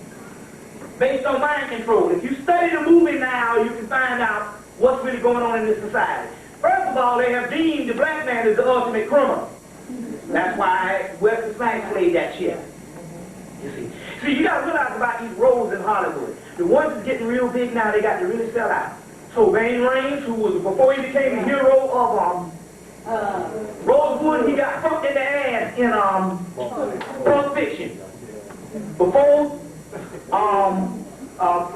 S1: based on mind control. If you study the movie now, you can find out what's really going on in this society. First of all, they have deemed the black man as the ultimate criminal. That's why Wesley Snipes played that shit. You see. See, you got to realize about these roles in Hollywood. The ones that's getting real big now, they got to really sell out. So Vane Raines, who was, before he became the hero of Rosewood, he got fucked in the ass in Pulp Fiction. Before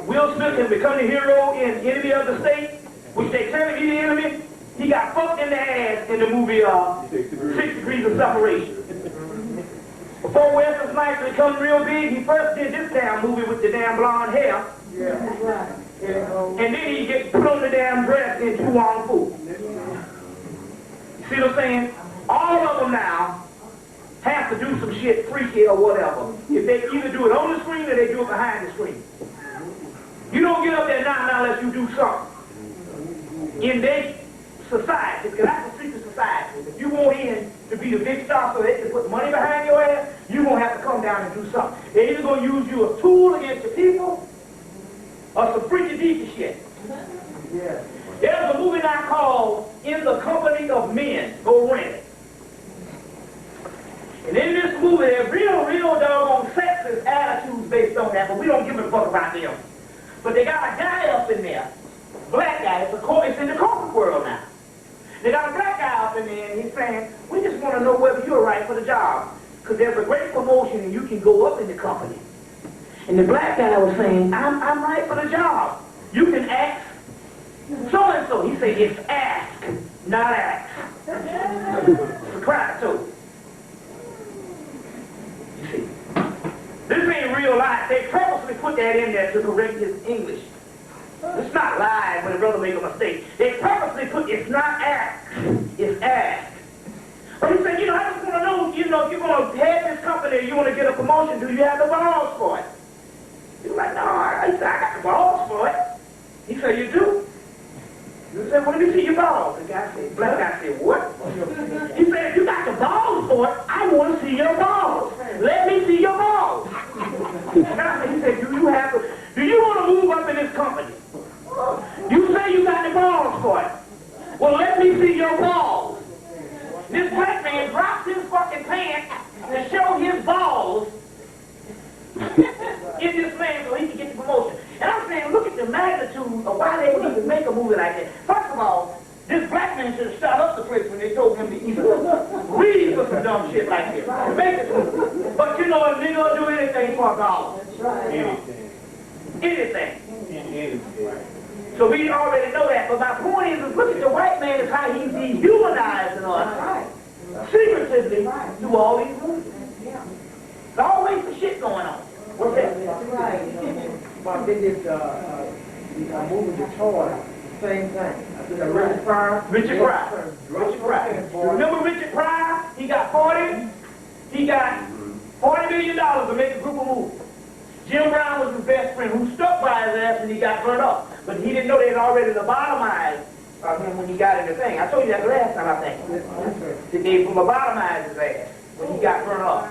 S1: Will Smith can become the hero in Enemy of the State, which they tell him he's the enemy, he got fucked in the ass in the movie 6 Degrees of Separation. Before Wesley Snipes become real big, he first did this damn movie with the damn blonde hair. Yeah. And then he gets put on the damn dress in Tu Wong Fu. See what I'm saying? All of them now have to do some shit freaky or whatever. If they either do it on the screen or they do it behind the screen. You don't get up there now unless you do something. In their society, because that's a secret society. If you want in to be the big star so they can put money behind your ass, you're going to have to come down and do something. They're either going to use you as a tool against your people or some freaky deaky shit.
S4: Yeah.
S1: There's a movie now called In the Company of Men. Go rent it. And in this movie, there's real doggone sexist attitudes based on that, but we don't give a fuck about them. But they got a guy up in there, black guy, it's in the corporate world now. They got a black guy up in there, and he's saying, we just want to know whether you're right for the job, because there's a great promotion and you can go up in the company. And the black guy was saying, I'm right for the job. You can ask so-and-so. He said, it's ask, not ask. It's a crime, too. You see, this ain't real life. They purposely put that in there to correct his English. It's not live when a brother make a mistake. They purposely put, it's not ask, it's ask. But he said, I just want to know, if you're going to head this company and you want to get a promotion, do you have the balls for it? He was like, no, I got the balls for it. He said, you do? He said, well, let me see your balls. The guy said, black guy said, what? He said, if you got the balls for it, I want to see your balls. Let me see your balls. He said, do you want to move up in this company? You say you got the balls for it. Well, let me see your balls. This black man drops his fucking pants to show his balls in this man so he can get the promotion. And I'm saying, look at the magnitude of why they would even make a movie like that. First of all, this black man should have shot up the place when they told him to even read for some dumb shit like this. To make it movie. But a nigga will do anything for a dollar. Anything. So we already know that. But my point is look at the white man is how he's dehumanizing us secretively through all these movies. There's always some shit going on. What's that?
S4: But they did movie The Toy, same thing. Richard Pryor.
S1: Richard Pryor. Remember Richard Pryor? He got $40 million to make a group of movies. Jim Brown was his best friend who stuck by his ass and he got burnt up. But he didn't know they had already lobotomized him when he got in the thing. I told you that last time, I think. They lobotomized his ass when he got burnt up.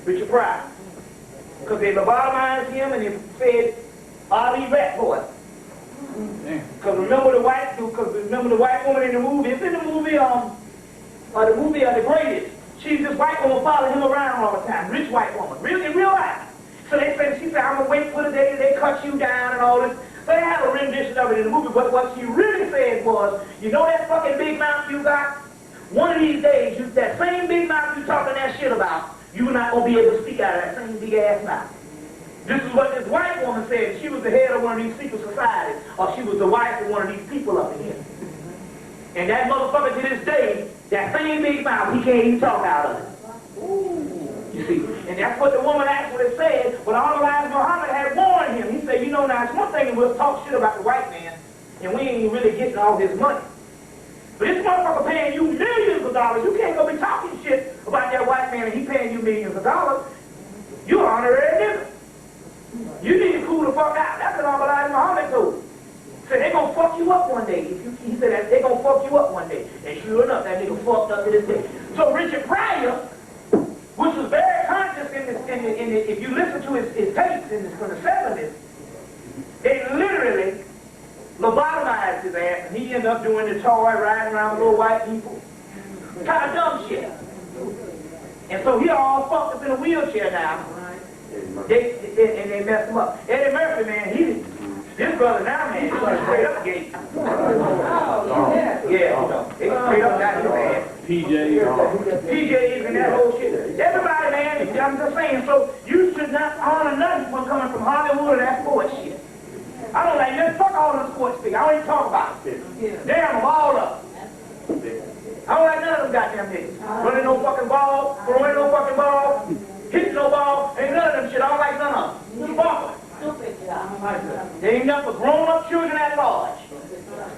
S1: Richard Pryor. Because they lobotomized him and they fed Ali rat boy. Because remember the white woman in the movie, it's in the movie, The Greatest. She's this white woman following him around all the time, rich white woman, really in real life. So she said, I'm going to wait for the day they cut you down and all this. So they have a rendition of it in the movie, but what she really said was, that fucking big mouth you got? One of these days, that same big mouth you talking that shit about, you're not going to be able to speak out of that same big ass mouth. This is what this white woman said. She was the head of one of these secret societies, or she was the wife of one of these people up in here. And that motherfucker to this day, that same big mouth, he can't even talk out of it. You see, and that's what the woman actually said, but all the lies Muhammad had warned him. He said, now it's one thing we'll talk shit about the white man, and we ain't really getting all his money. But this motherfucker paying you millions of dollars, you can't go be talking shit about that white man and he paying you millions of dollars. You're an honorary nigga. You need to cool the fuck out. That's what Elijah Muhammad told him. He said, they're going to fuck you up one day. He said, they're going to fuck you up one day. And sure enough, that nigga fucked up to this day. So Richard Pryor, which was very conscious if you listen to his tapes from the 70s, they literally lobotomized his ass, and he ended up doing the toy, riding around with little white people. Kind of dumb shit. And so he all fucked up in a wheelchair now. They messed him up. Eddie Murphy, man, this brother now, man, he's straight up gay. Yeah, they straight up got his ass. PJs and that whole shit. Everybody, man, I'm just saying, so you should not honor nothing from coming from Hollywood or that sports shit. I don't like nothing. Fuck all the sports things. I don't even talk about it. Damn them all up. I don't like none of them goddamn niggas. Running no fucking ball, throwing no fucking ball, hitting no ball, ain't none of them shit. I don't like none of them. Fuck them. They ain't nothing but grown-up children at large.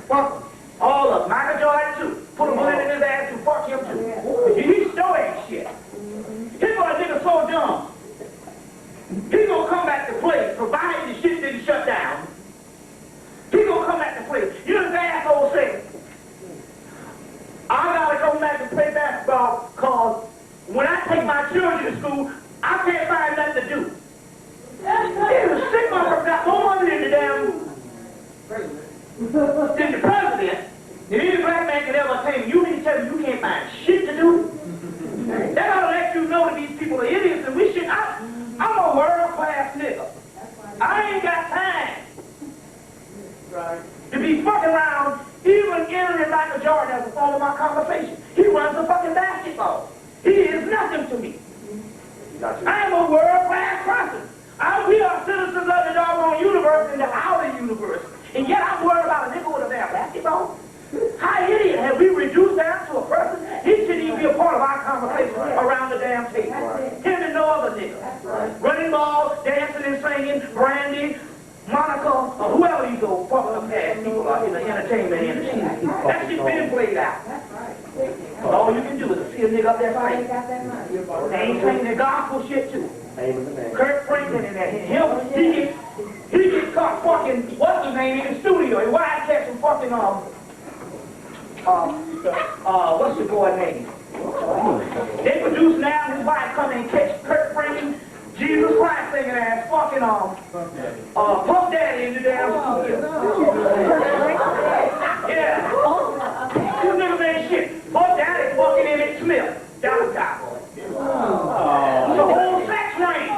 S1: Fuck them. All of them. Michael Jordan too. Put a bullet in his ass and fuck him too. He still ain't shit. Here's what a nigga so dumb. He gonna come back to play, provided the shit didn't shut down. He gonna come back to play. You know this asshole said, ain't find shit to do. That ought to let you know that these people are idiots and we should. I'm a world-class nigga. I ain't got time to be fucking around, even entering Michael Jordan as a part of my conversation. He runs a fucking basketball. He is nothing to me. I am a world-class person. We are citizens of the doggone universe and the outer universe. And yet I'm worried about a nigga with a damn basketball? How idiot have we reduced down to a person? He shouldn't even be a part of our conversation around the damn table. Him and no other nigga. Running balls, dancing and singing, Brandy, Monica, or whoever these old fucking up ass people are in the entertainment industry. That shit's been played out. All you can do is see a nigga up there fighting. They ain't singing the gospel shit too. Kurt Franklin and that. He gets caught fucking, what's his name, in the studio. And why I catch him fucking, what's the boy name? They produce now and his wife come and catch Kurt Franklin, Jesus Christ singing ass, fucking, Puff Daddy in the damn studio. Yeah. These niggas ain't shit. Puff Daddy fucking Hemmitt Smith. That was cowboy. The whole sex ring.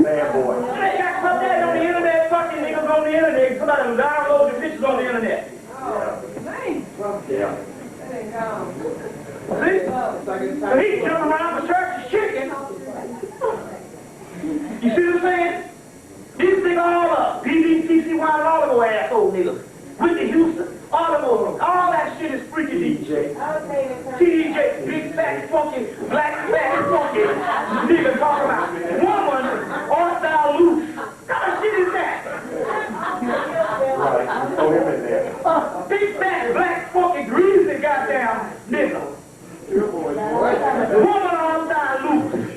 S5: Bad boy.
S1: They got Puff Daddy on the internet, fucking niggas on the internet. Somebody will download the pictures on the internet.
S5: Yeah.
S1: See? So he jumping around the church is chicken. You see what I'm saying? These things all up. BBCC Wine and all of those asshole niggas. Whitney Houston, all of them. All that shit is freaky DJ. TDJ, big fat fucking black fat fucking nigga talking about woman, all-style loose. What kind of shit is that?
S5: Right. Throw him in there.
S1: Big fat black fucking greasy goddamn nigga. Woman all-style loose.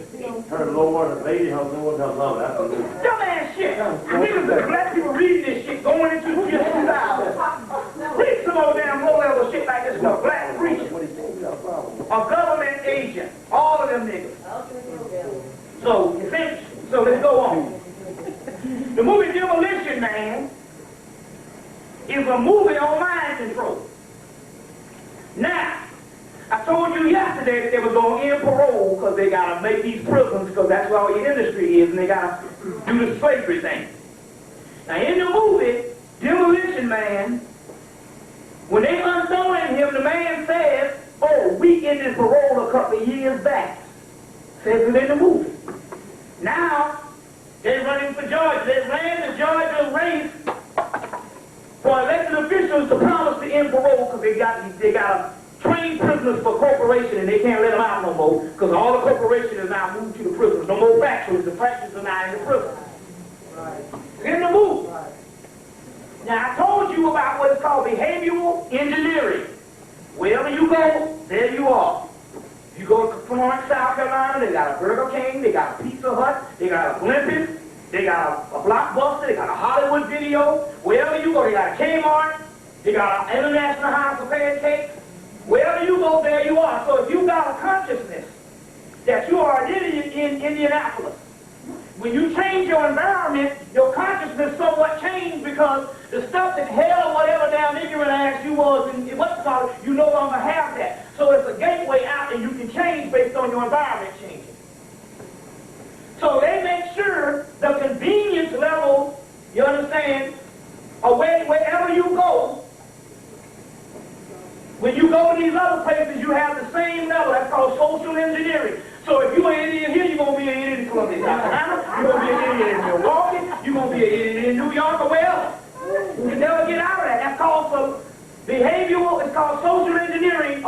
S5: Her Lord, her lady, her Lord, her love. That's a little.
S1: Dumbass shit. Niggas that black people reading this shit going into the year 2000. Read some old damn low-level shit like this stuff. Black preacher. A government agent. All of them niggas. So let's go on. The movie Demolition Man is a movie on mind control. Now, I told you yesterday that they were going to end parole because they got to make these prisons because that's where all your industry is and they got to do the slavery thing. Now in the movie, Demolition Man, when they unthrowing him, the man says, oh, we ended parole a couple of years back. Says it in the movie. Now, they're running for Georgia. They ran the Georgia race for elected officials to promise to end parole because they got to train prisoners for corporation and they can't let them out no more because all the corporation is now moved to the prisons. No more factories. The factories are now in the prison.
S4: Right.
S1: In the movie.
S4: Right.
S1: Now I told you about what is called behavioral engineering. Wherever you go, there you are. You go to Florence, South Carolina, they got a Burger King, they got a Pizza Hut, they got a Olympus, they got a Blockbuster, they got a Hollywood Video. Wherever you go, they got a Kmart, they got an International House of Pancakes. Wherever you go, there you are. So if you got a consciousness that you are an idiot in Indianapolis, when you change your environment, your consciousness somewhat changed because the stuff that hell or whatever damn ignorant ass you was in what's called, you no longer have that. So it's a gateway out and you can change based on your environment changing. So they make sure the convenience level, you understand, wherever you go, when you go to these other places, you have the same level. That's called social engineering. So if you're an idiot here, you're going to be an idiot in Columbia, South Carolina. You're going to be an idiot in Milwaukee. You're going to be an idiot in New York or wherever. You never get out of that. That's called behavioral. It's called social engineering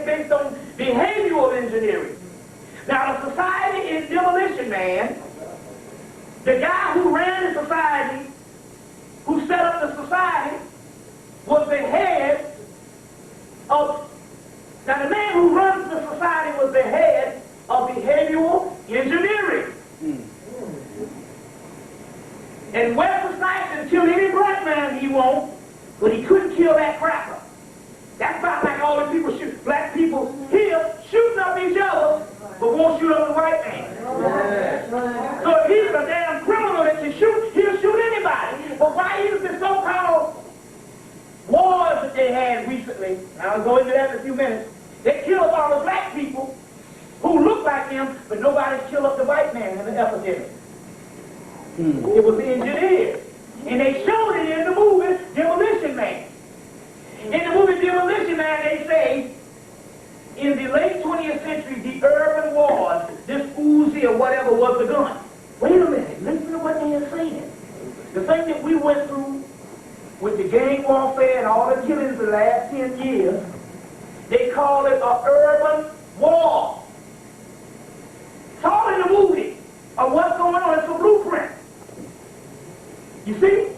S1: based on behavioral engineering. Now, the society is Demolition Man. The guy who ran the society, who set up the society, was the head of, now the man who runs the society was the head of behavioral engineering. And Wesley Snipes killed any black man he wants, but he couldn't kill that cracker. That's about like all the people shoot, black people here shooting up each other, but won't shoot up the white man. So if he's a damn criminal that can shoot, he'll shoot anybody. But why is this so-called wars that they had recently, and I'll go into that in a few minutes, They killed all the black people who looked like them, but nobody killed up the white man in the epidemic. It was engineered. And they showed it in the movie Demolition Man. In the movie Demolition Man, they say, in the late 20th century, the urban wars, this Uzi or whatever was the gun. Wait a minute, listen to what they are saying. The thing that we went through with the gang warfare and all the killings the last 10 years, they call it an urban war. It's all in the movie of what's going on. It's a blueprint. You see?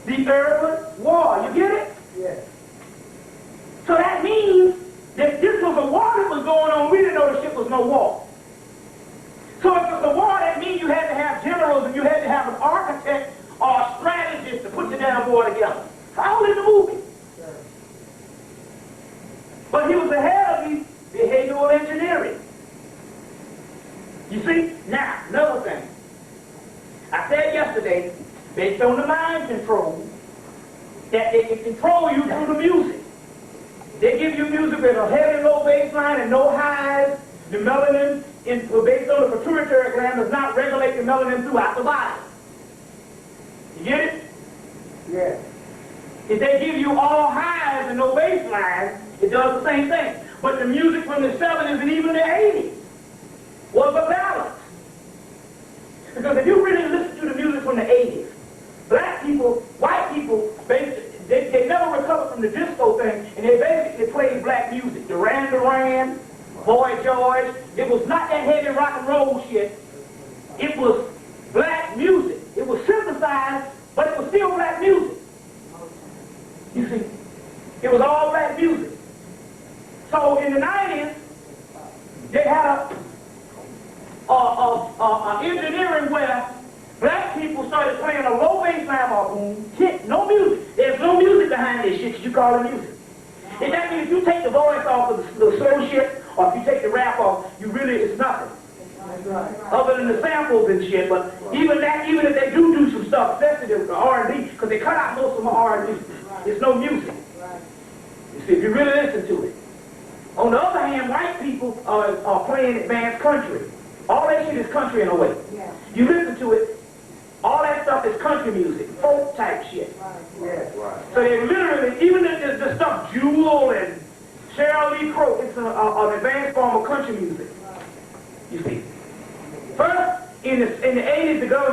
S1: The urban war. You get it?
S4: Yes.
S1: So that means that this was a war that was going on. We didn't know the shit was no war. So if it was a war, that means you had to have generals and you had to have an architect or a strategist to put the damn war together. It's all in the movie.
S4: Sure.
S1: But he was the head of the behavioral engineering. You see? Now, another thing. I said yesterday, based on the mind control, that they can control you through the music. They give you music with a heavy low bass line and no highs. The melanin, based on the pituitary gland, does not regulate the melanin throughout the body. You get it?
S4: Yes.
S1: If they give you all highs and no bass line, it does the same thing. But the music from the 70s and even the 80s was a balance. Because if you really listen to the music from the 80s, black people, white people, they never recovered from the disco thing, and they basically played black music. Duran Duran, Boy George. It was not that heavy rock and roll shit. It was black music. It was synthesized, but it was still black music. You see, it was all black music. So in the 90s, they had a engineering where black people started playing a low bass line or boom, hit, no music. There's no music behind this shit you call it music. And that means if you take the voice off of the slow shit, or if you take the rap off, it's nothing.
S4: That's right.
S1: Other than the samples and shit, but even if they do some stuff sensitive to R&B, because they cut out most of my R&B, there's no music. You see, if you really listen to it. On the other hand, white people are playing advanced country. All that shit is country in a way. You listen to it, all that stuff is country music, folk type shit.
S4: Yes.
S1: So they literally, even the stuff Jewel and Cheryl Lee Crow, it's an advanced form of country music. You see. First, in the 80s, the government